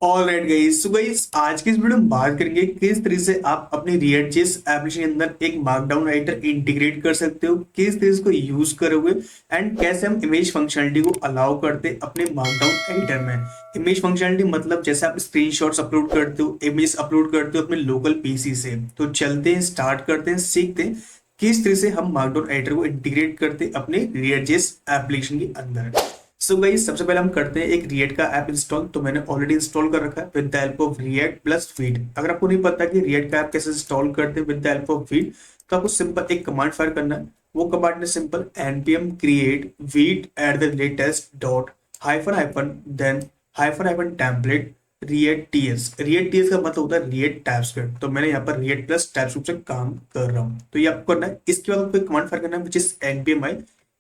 Alright guys, so guys आज की इस वीडियो में बात करेंगे किस तरीके से आप अपने रिएक्ट.जेएस एप्लीकेशन के अंदर एक मार्कडाउन राइटर इंटीग्रेट कर सकते हो, किस तरीके से इसको यूज करोगे एंड कैसे हम इमेज फंक्शनलिटी को अलाउ करते हैं अपने मार्कडाउन राइटर में। इमेज फंक्शनलिटी मतलब जैसे आप स्क्रीनशॉट्स अपलोड करते हो, इमेज अपलोड करते हो अपने लोकल पीसी से। तो चलते हैं, स्टार्ट करते हैं, सीखते हैं किस तरह से हम मार्कडाउन राइटर को इंटीग्रेट करते हैं अपने रिएक्ट.जेएस एप्लीकेशन के अंदर। सो गाइस सबसे पहले हम करते हैं एक रिएक्ट का ऐप इंस्टॉल। तो मैंने ऑलरेडी इंस्टॉल कर रखा है with the help of react plus wheat. अगर आपको नहीं पता कि रिएक्ट का ऐप कैसे इंस्टॉल करते हैं with the help of wheat, तो आपको सिंपल एक कमांड फायर करना है। वो कमांड है simple npm create Vite at the latest dot hyphen hyphen then hyphen hyphen template React TS. React TS का मतलब होता है रिएक्ट टाइपस्क्रिप्ट। तो मैंने यहाँ पर रिएक्ट प्लस टाइपस्क्रिप्ट से काम कर रहा हूँ। तो ये आपको करना है। इसके बाद आपको कमांड फायर करना है विच इज npm i।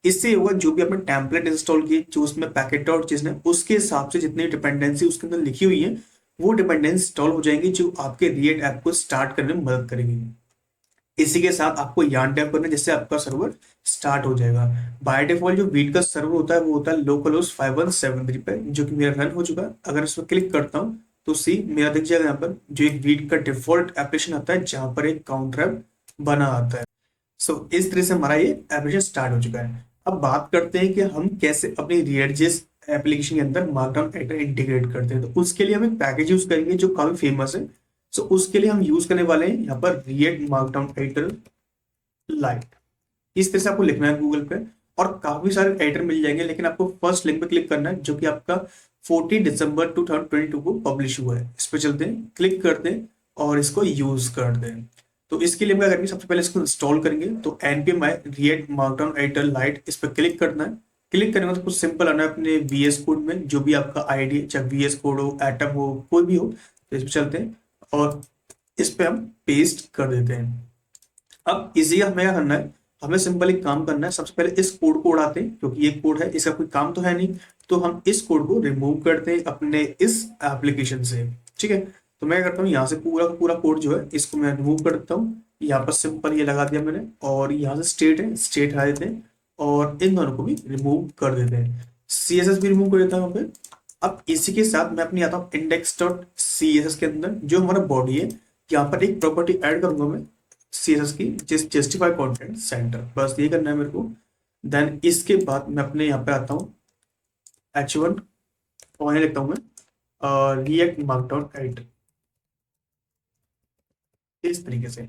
इससे होगा जो भी आपने टेम्पलेट इंस्टॉल की, जो उसमें पैकेट डॉट चीज है, उसके हिसाब से जितनी डिपेंडेंसी उसके अंदर लिखी हुई है वो डिपेंडेंसी इंस्टॉल हो जाएंगी, जो आपके रिएक्ट ऐप को स्टार्ट करने में मदद करेंगी। इसी के साथ आपको यान टैप करना है, जिससे आपका सर्वर स्टार्ट हो जाएगा। बाय डिफॉल्ट जो वीट का सर्वर होता है वो होता है लोकल होस्ट 5173 पे, जो कि मेरा रन हो चुका है। अगर इस पर क्लिक करता हूँ तो सी मेरा दिख जाएगा यहाँ पर जो एक वीट का डिफॉल्ट एप्लीकेशन आता है, जहां पर एक काउंटर ऐप बना आता है। इस तरह से हमारा ये एप्लीकेशन स्टार्ट हो चुका है। अब बात करते हैं कि हम कैसे अपनी रिएक्ट.जेएस एप्लीकेशन के अंदर मार्कडाउन राइटर इंटीग्रेट करते हैं। तो उसके लिए हम एक पैकेज यूज करेंगे जो काफी फेमस है। उसके लिए हम यूज करने वाले हैं यहाँ पर रिएक्ट मार्कडाउन राइटर लाइट। इस तरह से आपको लिखना है गूगल पे और काफी सारे राइटर मिल जाएंगे, लेकिन आपको फर्स्ट लिंक पे क्लिक करना है जो कि आपका 14 दिसंबर 2022 को पब्लिश हुआ है। इस पे चलते हैं, क्लिक करते हैं और इसको यूज करते हैं। तो इसके लिए हम क्या करेंगे, सबसे पहले इसको इंस्टॉल करेंगे। तो npm i react markdown editor lite इस पर क्लिक करना है। क्लिक करने के बाद कुछ सिंपल आना है अपने वीएस कोड में, जो भी आपका आईडी, चाहे वीएस कोड हो, एटम हो, कोई भी हो। तो इस पर चलते हैं और इस पे हम पेस्ट कर देते हैं। अब इसी हमें क्या करना है, हमें सिंपल एक काम करना है। सबसे पहले इस कोड को उड़ाते हैं, क्योंकि ये कोड है, इसका कोई काम तो है नहीं। तो हम इस कोड को रिमूव करते हैं अपने इस एप्लीकेशन से। ठीक है, तो मैं करता हूँ यहाँ से पूरा का पूरा कोड जो है इसको मैं रिमूव कर देता हूँ। यहाँ पर सिंपल ये लगा दिया मैंने, और यहाँ से स्टेट है, स्टेट हटा देते हैं और इन दोनों को भी रिमूव कर देते हैं। CSS भी रिमूव कर देता हूँ यहाँ पे। अब इसी के साथ मैं अपनी आता हूँ index.css के अंदर, जो हमारा बॉडी है। यहाँ पर एक प्रॉपर्टी ऐड करूंगा मैं CSS की, जस्टिफाई कंटेंट सेंटर। बस ये करना है मेरे को। देन इसके बाद मैं अपने यहाँ पे आता हूँ H1 और यहाँ लिखता हूँ मैं रिएक्ट मार्कडाउन एडिटर। इस तरीके से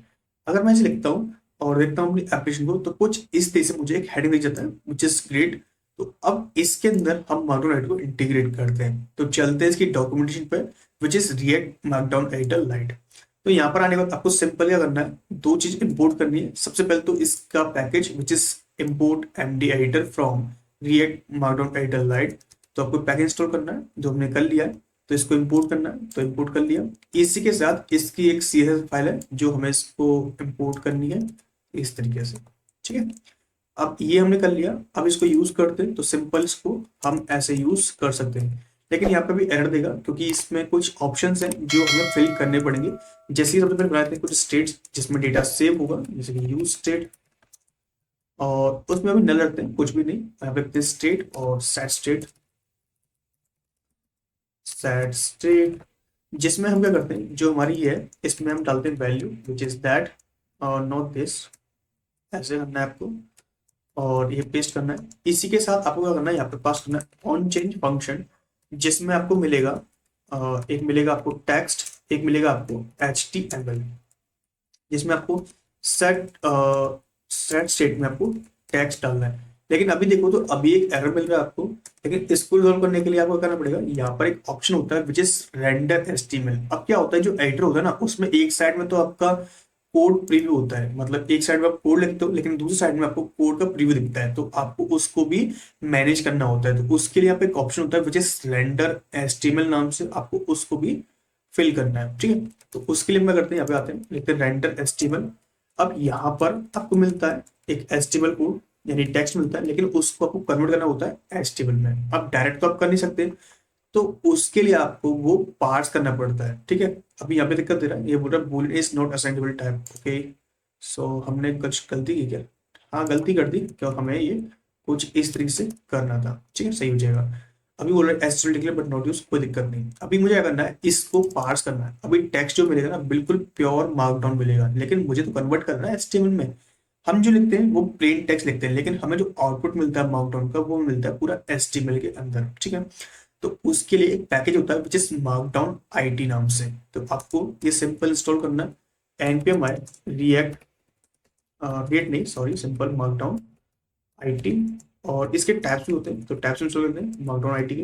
अगर मैं इसे लिखता हूँ और देखता हूँ अपनी एप्लीकेशन को, तो कुछ इस तरह से मुझे एक हेडिंग दिख जाता है विच इज ग्रेट। तो अब इसके अंदर हम मार्कडाउन एडिटर को इंटीग्रेट करते हैं। तो चलते हैं इसकी डॉक्यूमेंटेशन पे which is react markdown editor light. तो यहाँ पर आने के बाद आपको सिंपल क्या करना है, दो चीज इंपोर्ट करनी है। सबसे पहले तो इसका package which is import MD editor from react markdown editor light. तो आपको पैकेज इंस्टॉल करना है, जो हमने कर लिया है। तो इसको इंपोर्ट करना है, तो इंपोर्ट कर लिया। इसी के साथ इसकी एक CSS फाइल है जो हमें इसको इंपोर्ट करनी है इस तरीके से। ठीक है, अब ये हमने कर लिया। अब इसको यूज करते हैं, तो सिंपल इसको हम ऐसे यूज कर सकते हैं। लेकिन यहाँ पे भी एरर देगा, क्योंकि इसमें कुछ ऑप्शंस हैं जो हमें फिल करने पड़ेंगे। जैसे ही सबसे पहले बनाते हैं कुछ स्टेट्स जिसमें डेटा सेव होगा, जैसे कि यूज स्टेट, और उसमें अभी नल रखते हैं, कुछ भी नहीं। यहाँ पे रखते हैं स्टेट और सेट स्टेट। सेट स्टेट जिसमें हम क्या करते हैं, जो हमारी ये है इसमें हम डालते हैं वैल्यू विच इज दैट और नॉट दिस। ऐसे करना है आपको और ये पेस्ट करना है। इसी के साथ आपको क्या करना है, यहाँ पे पास करना है ऑन चेंज फंक्शन, जिसमें आपको मिलेगा एक मिलेगा आपको टेक्स्ट, एक मिलेगा आपको HTML, जिसमें आपको सेट सेट स्टेट में आपको टेक्स्ट डालना है। लेकिन अभी देखो तो अभी एक एरर मिल रहा है आपको। लेकिन इसको रिजॉल्व करने के लिए आपको करना पड़ेगा, यहाँ पर एक ऑप्शन होता है विच इज रेंडर HTML। अब क्या होता है, जो एडिटर होता है ना, उसमें एक साइड में तो आपका कोड प्रीव्यू होता है, मतलब एक साइड में आप कोड लिखते हो, लेकिन दूसरी साइड में आपको कोड का प्रीव्यू दिखता है। तो आपको उसको भी मैनेज करना होता है। तो उसके लिए यहाँ पे एक ऑप्शन होता है विच इज रेंडर HTML नाम से, आपको उसको भी फिल करना है। ठीक है, तो उसके लिए मैं करते हैं, यहाँ पे आते हैं, लिखते हैं रेंडर HTML। अब यहाँ पर आपको मिलता है एक HTML कोड, यानी टेक्स्ट मिलता है, लेकिन उसको आपको कन्वर्ट करना होता है HTML में। अब डायरेक्ट तो आप कर नहीं सकते, तो उसके लिए आपको वो पार्स करना पड़ता है। ठीक है, अभी यहाँ पे दिक्कत दे रहा है, ये बोल रहा है Boolean is not assignable type. Okay, so हमने कुछ गलती की क्या? हाँ, गलती कर दी, क्यों हमें ये कुछ इस तरीके से करना था। ठीक है, सही हो जाएगा। अभी बोल रहे HTML declare but not use, कोई दिक्कत नहीं। अभी मुझे क्या करना है, इसको पार्स करना है। अभी टेक्स्ट जो मिलेगा ना बिल्कुल प्योर मार्कडाउन मिलेगा, लेकिन मुझे तो कन्वर्ट करना है एचटीएमएल में। हम जो लिखते हैं वो प्लेन टेक्स्ट लिखते हैं, लेकिन हमें जो आउटपुट मिलता है मार्कडाउन का वो मिलता है पूरा एचटीएमएल के अंदर, ठीक है। तो उसके लिए एक पैकेज होता है विच इज मार्कडाउन आईटी नाम से। तो आपको ये सिंपल इंस्टॉल करना है, npm react रिएक्ट नहीं सॉरी सिंपल मार्कडाउन आईटी। और इसके टैब्स भी होते हैं, तो टैब्स इंस्टॉल करते हैं मार्कडाउन आईटी के,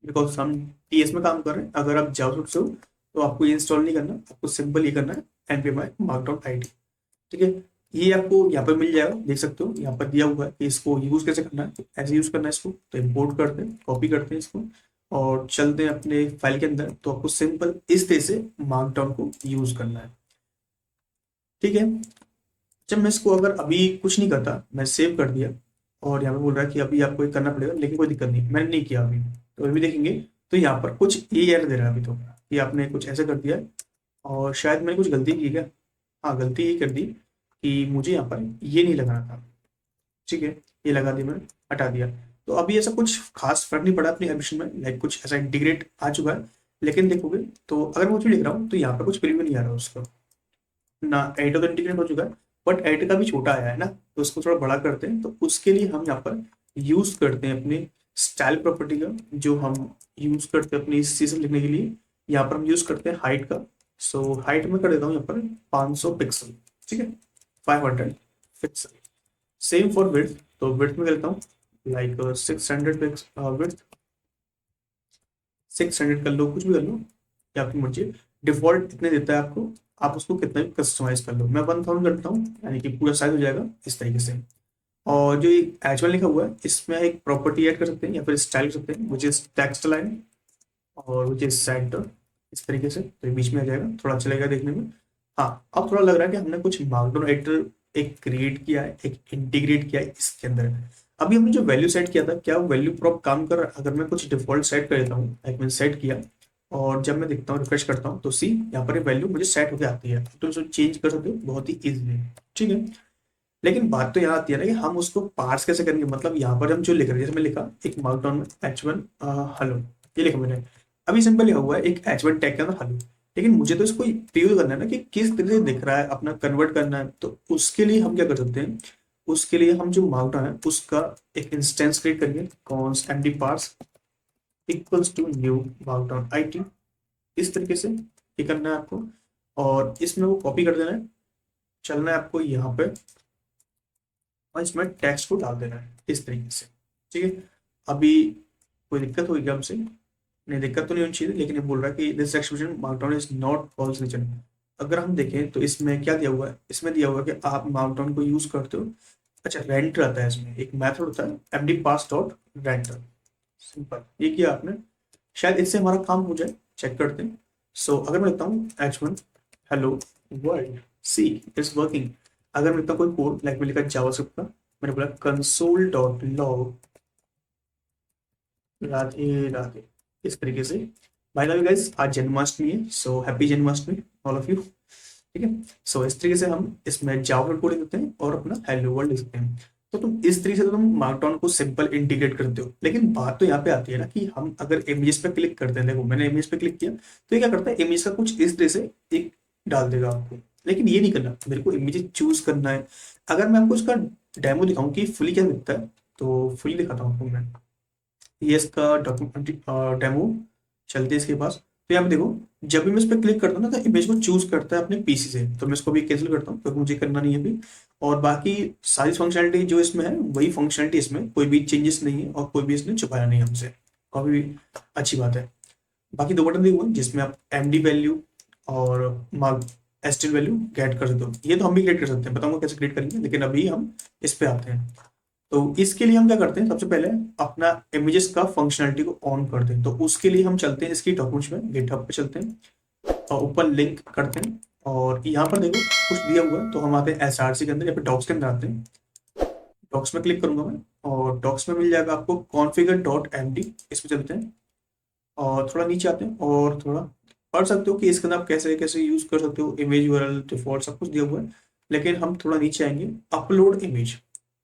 बिकॉज हम टीएस में काम कर रहे हैं। अगर आप जावास्क्रिप्ट से हो तो आपको ये इंस्टॉल नहीं करना, आपको सिंपल ये करना है npm मार्कडाउन आईटी, ठीक है। ये आपको यहाँ पर मिल जाएगा, देख सकते हो यहाँ पर दिया हुआ है कि इसको यूज कैसे करना है। तो ऐसे यूज करना है इसको, तो इम्पोर्ट करते हैं, कॉपी करते हैं इसको और चलते हैं अपने फाइल के अंदर। तो आपको सिंपल इस तरह से मार्कडाउन को यूज करना है, ठीक है। जब मैं इसको अगर अभी कुछ नहीं करता, मैं सेव कर दिया और यहाँ पे बोल रहा है कि अभी आपको ये करना पड़ेगा, लेकिन कोई दिक्कत नहीं, मैंने नहीं किया अभी। तो अभी देखेंगे तो यहाँ पर कुछ ये एरर दे रहा है अभी, तो ये आपने कुछ ऐसे कर दिया है और शायद मैंने कुछ गलती की क्या। हाँ, गलती ये कर दी कि मुझे यहाँ पर ये नहीं लगाना था, ठीक है। ये लगा दिया मैंने, हटा दिया। तो अभी ऐसा कुछ खास फर्क नहीं पड़ा अपनी एप्लीकेशन में, लाइक कुछ ऐसा इंटीग्रेट आ चुका है। लेकिन देखोगे तो अगर मैं कुछ लिख रहा हूँ तो यहाँ पर कुछ प्रीव्यू नहीं आ रहा उसका ना, एडिटर तो इंटीग्रेट हो चुका है बट एडिटर का भी छोटा आया है ना, तो उसको थोड़ा बड़ा करते हैं। तो उसके लिए हम यहाँ पर यूज करते हैं अपने स्टाइल प्रॉपर्टी का, जो हम यूज करते हैं अपनी सीजन लिखने के लिए। यहाँ पर हम यूज करते हैं हाइट का। सो हाइट में कर देता हूँ यहाँ पर 500 पिक्सल, ठीक है, 500 पिक्सल। सेम फॉर विड्थ, तो विड्थ में कर देता हूँ लाइक 600 पिक्सल विड्थ, 600 कर लो, कुछ भी कर लो, या आपकी मर्जी। डिफॉल्ट इतने देता है आपको, आप उसको कितना भी कस्टमाइज कर लो। मैं 1000 करता हूँ, यानी कि पूरा साइज हो जाएगा इस तरीके से। और जो ये एच1 लिखा हुआ है इसमें एक प्रॉपर्टी ऐड कर सकते हैं या फिर स्टाइल कर सकते हैं, विच इज टेक्स्ट लाइन और विच इज सेंटर, इस तरीके से। तो ये बीच में आ जाएगा, थोड़ा अच्छा लगेगा देखने में। हाँ, अब थोड़ा लग रहा है कि हमने कुछ मार्कडाउन एडिटर एक क्रिएट किया है, एक इंटीग्रेट किया है इसके अंदर। अभी हमने जो वैल्यू सेट किया था, क्या वैल्यू प्रॉप काम कर रहा है। अगर मैं कुछ डिफॉल्ट सेट कर देता हूँ, लाइक मैंने सेट किया और जब मैं देखता हूँ रिफ्रेश करता हूँ तो सी यहाँ पर वैल्यू मुझे सेट होकर आती है। तो इसको चेंज कर सकते हो बहुत ही इजीली, ठीक है। लेकिन बात तो यहाँ आती है ना कि हम उसको पार्स कैसे करेंगे। मतलब यहाँ पर हम जो लिख रहे हैं, जैसे मैं लिखा एक मार्कडाउन में H1 हेलो, ये लिखा मैंने। अभी सिंपल लिखा हुआ है एक H1 टैग के अंदर हेलो, लेकिन मुझे तो इसको प्रिव्यू करना है ना कि किस तरह से दिख रहा है, अपना कन्वर्ट करना है। तो उसके लिए हम क्या कर सकते हैं, उसके लिए हम जो मार्कडाउन है उसका एक इंस्टेंस क्रिएट करेंगे, const MD parse equals to new markdown it, इस तरीके से ये करना है आपको। और इसमें वो कॉपी कर देना है, चलना है आपको यहाँ पे और इसमें टेक्स्ट को डाल देना है इस तरीके से, ठीक है। अभी कोई दिक्कत होगी क्या हमसे, नहीं दिक्कत तो नहीं होनी चाहिए, लेकिन ये बोल रहा है कि this expression markdown is not false reason. अगर हम देखें तो इसमें क्या दिया हुआ है, इसमें दिया हुआ है कि आप मार्कडाउन को यूज करते हो। अच्छा, रेंटर आता है इसमें, एक मेथड होता है एमडी पास डॉट रेंटर, सिंपल ये किया आपने। शायद इससे हमारा काम हो जाए, चेक करते हैं। सो अगर मैं लिखता हूँ H1 hello world see it's working. अगर मैं लिखता हूँ कोई कोड, लाइक मैं लिखा जावास्क्रिप्ट का, मैंने बोला console dot log Radhe Radhe, इस तरीके से। बाय द वे गाइस, आज जन्माष्टमी है, so happy Janmashtami all of you, ठीक है। सो इस तरीके से हम इसमें जावा कोड लिख देते हैं और अपना हेलो वर्ल्ड लिख सकते हैं। तो तुम इस तरीके से तो तुम मार्कडाउन को सिंपल इंटीग्रेट करते हो। लेकिन बात तो यहाँ पे आती है ना कि हम अगर इमेज पे क्लिक करते हैं, देखो मैंने इमेज पे क्लिक किया तो ये क्या करता है, इमेज का कुछ इस तरह से एक डाल देगा आपको। लेकिन ये नहीं करना, मेरे को इमेज चूज करना है। अगर मैं आपको इसका डेमो दिखाऊं कि फुली क्या दिखता है, तो फुली दिखाता हूँ आपको मैं। ये इसका डॉक्यूमेंट डेमो चलते हैं इसके पास। तो यहाँ पे देखो, जब भी मैं इस पर क्लिक करता हूँ ना तो इमेज को चूज करता है अपने पीसी से। तो मैं इसको भी कैंसिल करता हूँ क्योंकि मुझे करना नहीं है अभी। और बाकी सारी फंक्शनलिटी जो इसमें है वही फंक्शनलिटी, इसमें कोई भी चेंजेस नहीं है और कोई भी इसने छुपाया नहीं हमसे, काफी अच्छी बात है। बाकी दो बटन दिए हुए हैं जिसमें आप एमडी वैल्यू और मार्क एसटीएल वैल्यू गेट कर सकते हो। ये तो हम भी क्रिएट कर सकते हैं, बताऊंगा कैसे क्रिएट करेंगे, लेकिन अभी हम इस पे आते हैं। तो इसके लिए हम क्या करते हैं, सबसे पहले अपना इमेजेस का फंक्शनलिटी को ऑन करते हैं। तो उसके लिए हम चलते हैं इसकी डॉक्यूमेंट्स में, गिटहब पे चलते हैं और ऊपर लिंक करते हैं। और यहाँ पर देखो कुछ दिया हुआ है, तो हम आते हैं एसआरसी के अंदर या फिर डॉक्स के अंदर आते हैं। डॉक्स में क्लिक करूंगा मैं और डॉक्स में मिल जाएगा आपको कॉन्फ़िगर डॉट एमडी, इसमें चलते हैं और थोड़ा नीचे आते हैं और थोड़ा पढ़ सकते हो कि इसके अंदर आप कैसे कैसे यूज कर सकते हो। इमेज यूआरएल डिफॉल्ट सब कुछ दिया हुआ है, लेकिन हम थोड़ा नीचे आएंगे, अपलोड इमेज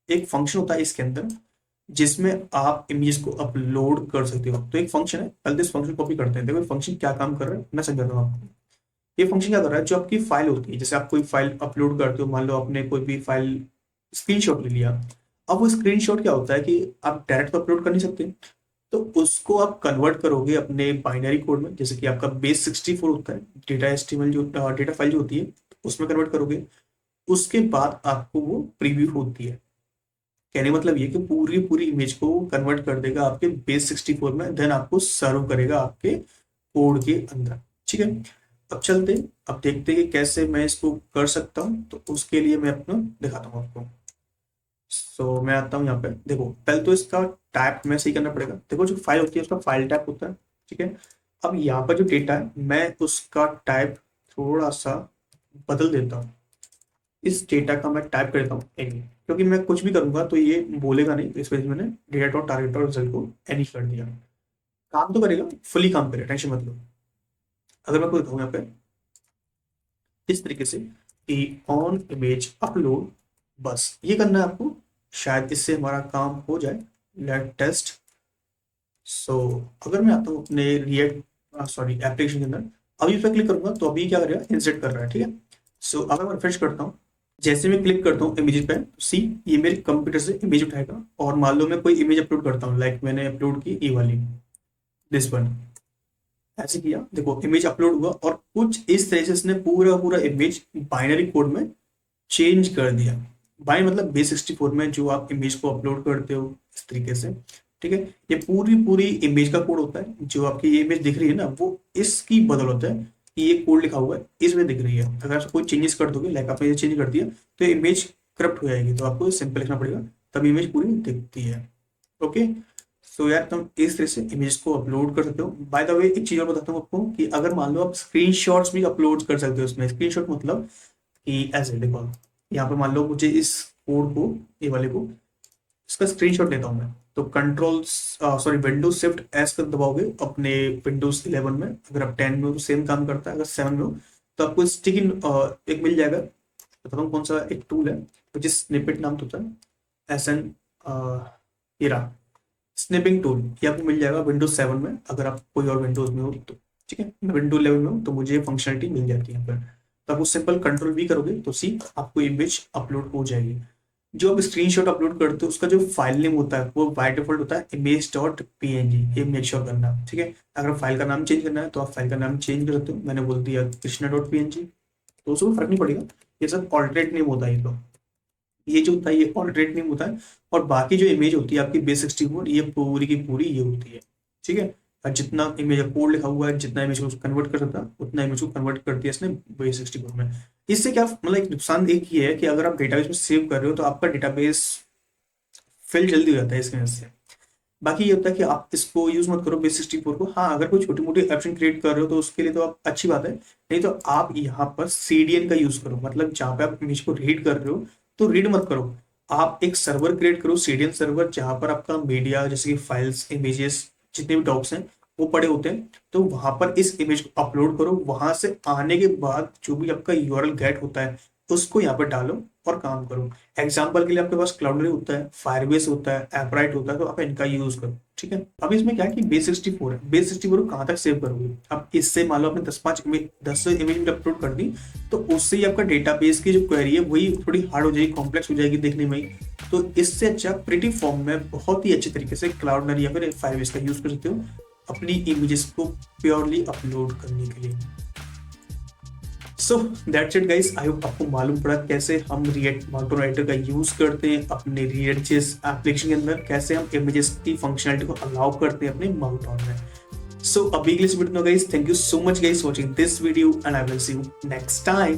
एक फंक्शन होता है इसके अंदर जिसमें आप इमेज को अपलोड कर सकते हो। तो एक फंक्शन है, पहले इस फंक्शन कॉपी करते हैं। देखो फंक्शन क्या काम कर रहा है मैं समझाता हूँ आपको। ये फंक्शन क्या कर रहा है, जो आपकी फाइल होती है, जैसे आप कोई फाइल अपलोड करते हो, मान लो आपने कोई भी फाइल स्क्रीनशॉट ले लिया। अब वो स्क्रीनशॉट क्या होता है कि आप डायरेक्ट तो अपलोड कर नहीं सकते, तो उसको आप कन्वर्ट करोगे अपने बाइनरी कोड में, जैसे कि आपका बेस 64 होता है, डेटा एचटीएमएल जो डेटा फाइल जो होती है उसमें कन्वर्ट करोगे। उसके बाद आपको वो प्रीव्यू होती है। कहने मतलब ये कि पूरी पूरी इमेज को कन्वर्ट कर देगा आपके बेस 64 में, देन आपको सर्व करेगा आपके कोड के अंदर। ठीक है, अब चलते, अब देखते हैं कि कैसे मैं इसको कर सकता हूँ। तो उसके लिए मैं अपना दिखाता हूँ आपको। सो मैं आता हूँ यहाँ पे। देखो पहले तो इसका टाइप में सही करना पड़ेगा। देखो जो फाइल होती है उसका फाइल टाइप होता है। ठीक है, अब यहाँ पर जो डेटा है मैं उसका टाइप थोड़ा सा बदल देता हूँ। इस डेटा का मैं टाइप कर देता हूँ एनी, क्योंकि मैं कुछ भी करूंगा तो ये बोलेगा नहीं, इस वजह से मैंने data dot target dot result को एनी कर दिया। काम तो करेगा, फुली काम करेगा, टेंशन मत लो। अगर मैं आपको दिखाऊँ यहाँ पे इस तरीके से कि ऑन इमेज अपलोड, बस ये करना है आपको। शायद इससे हमारा काम हो जाए। Late test. सो अगर मैं आता हूँ अपने रिएक्ट सॉरी एप्लीकेशन के अंदर, अभी इस पर क्लिक करूंगा तो अभी क्या करेगा, इंसर्ट कर रहा है। ठीक है, सो अगर मैं रिफ्रेश करता हूँ, जैसे मैं क्लिक करता हूँ इमेज पे, सी ये मेरे कंप्यूटर से इमेज उठाएगा। और मान लो मैं कोई इमेज अपलोड करता हूँ, लाइक मैंने अपलोड की ये वाली, दिस वन, ऐसे किया, देखो इमेज अपलोड हुआ और कुछ इस तरह से इसने पूरा पूरा इमेज बाइनरी कोड में चेंज कर दिया। बाइनरी मतलब बेस 64 में जो आप इमेज को अपलोड करते हो इस तरीके से। ठीक है, ये पूरी पूरी इमेज का कोड होता है। जो आपकी ये इमेज दिख रही है ना, वो इसकी बदल होता है कि ये कोड लिखा हुआ है इसमें दिख रही है। अगर आप कोई चेंजेस कर दोगे, लाइक आपने ये चेंज कर दिया, तो इमेज करप्ट हो जाएगी। तो आपको सिंपल लिखना पड़ेगा, तब इमेज पूरी दिखती है। ओके, सो यार तुम इस तरह से इमेज को अपलोड कर सकते हो। बाय द वे एक चीज और बताता हूँ आपको कि अगर मान लो आप स्क्रीनशॉट्स भी अपलोड कर सकते हो उसमें। स्क्रीनशॉट मतलब कि ऐसे देखो, यहाँ पे मान लो मुझे इस कोड को, ये वाले को, इसका स्क्रीनशॉट लेता हूँ मैं। तो control sorry Windows shift S कर दबाओगे अपने विंडोज 11 में। अगर आप 10 में हो तो सेम काम करता है, अगर 7 में हो तो आपको स्टिक इन एक मिल जाएगा। बताता हूँ कौन सा एक टूल है, विच इज स्निपेट नाम तो होता है, एस एन स्निपिंग टूल। ये आपको मिल जाएगा विंडोज 7 में, अगर आप कोई और विंडोज में हो तो। ठीक है, मैं विंडोज 11 में हूँ तो मुझे फंक्शनलिटी मिल जाती है यहाँ पर। तो आप उस सिंपल कंट्रोल वी करोगे तो सी आपको इमेज अपलोड हो जाएगी। जो आप स्क्रीनशॉट अपलोड करते हो उसका जो फाइल नेम होता है वो बाय डिफॉल्ट होता है इमेज डॉट पीएनजी। ये मेक श्योर करना। ठीक है, अगर फाइल का नाम चेंज करना है तो आप फाइल का नाम चेंज कर सकते हो। मैंने बोल दिया कृष्णा डॉट पीएनजी, तो उसको फर्क नहीं पड़ेगा। ये सब ऑल्टरनेट नेम होता है। ये जो होता है ये ऑल्टरनेट नेम होता है। और बाकी जो इमेज होती है आपकी बेस 64, ये पूरी की पूरी ये होती है। ठीक है, और जितना इमेज कोड लिखा हुआ है, जितना इमेज को कन्वर्ट कर सकता है उतना इमेज को कन्वर्ट कर दिया इसने बेस 64 में। इससे क्या मतलब एक नुकसान एक ये है कि अगर आप डेटाबेस में सेव कर रहे हो तो आपका डेटाबेस फिल जल्दी हो जाता है इसकी वजह से। बाकी ये होता है कि आप इसको यूज मत करो बेस 64 को। हाँ, अगर कोई छोटी मोटी ऑप्शन क्रिएट कर रहे हो तो उसके लिए तो आप अच्छी बात है। नहीं तो आप यहाँ पर सीडीएन का यूज करो, मतलब जहाँ पे आप इमेज को रीड कर रहे हो तो रीड मत करो। आप एक सर्वर क्रिएट करो, सीडीएन सर्वर, जहां पर आपका मीडिया जैसे कि फाइल्स, इमेजेस, जितने भी डॉक्स हैं वो पड़े होते हैं। तो वहां पर इस इमेज को अपलोड करो। वहां से आने के बाद जो भी आपका यूआरएल गेट होता है उसको यहाँ पर डालो और काम करो। एग्जाम्पल के लिए आपके पास क्लाउडलेरी होता है, फायरबेस होता है, एपराइट होता है, तो आप इनका यूज करो। ठीक है, अब इसमें क्या है कि बेस 64 है। बेस 64 कहाँ तक सेव करोगे। अब इससे मान लो आपने 10 इमेज अपलोड कर दी, तो उससे ही आपका डेटाबेस की जो क्वेरी है वही थोड़ी हार्ड हो जाएगी, कॉम्प्लेक्स हो जाएगी देखने में ही। तो इससे अच्छा प्रिटी फॉर्म में बहुत ही अच्छे तरीके से क्लाउडलेरी या फिर फायरबेस का यूज कर सकते हो अपनी इमेजेस को प्योरली अपलोड करने के लिए। So that's it guys. I hope आपको मालूम पड़ा कैसे हम रिएक्ट मार्कडाउन राइटर का यूज करते हैं अपने रिएक्ट.जेएस एप्लीकेशन के अंदर, कैसे हम इमेजेस की फंक्शनलिटी को अलाउ करते हैं अपने मार्कडाउन में। सो अभी के लिए guys, thank you so much guys watching this video and I will see you next time.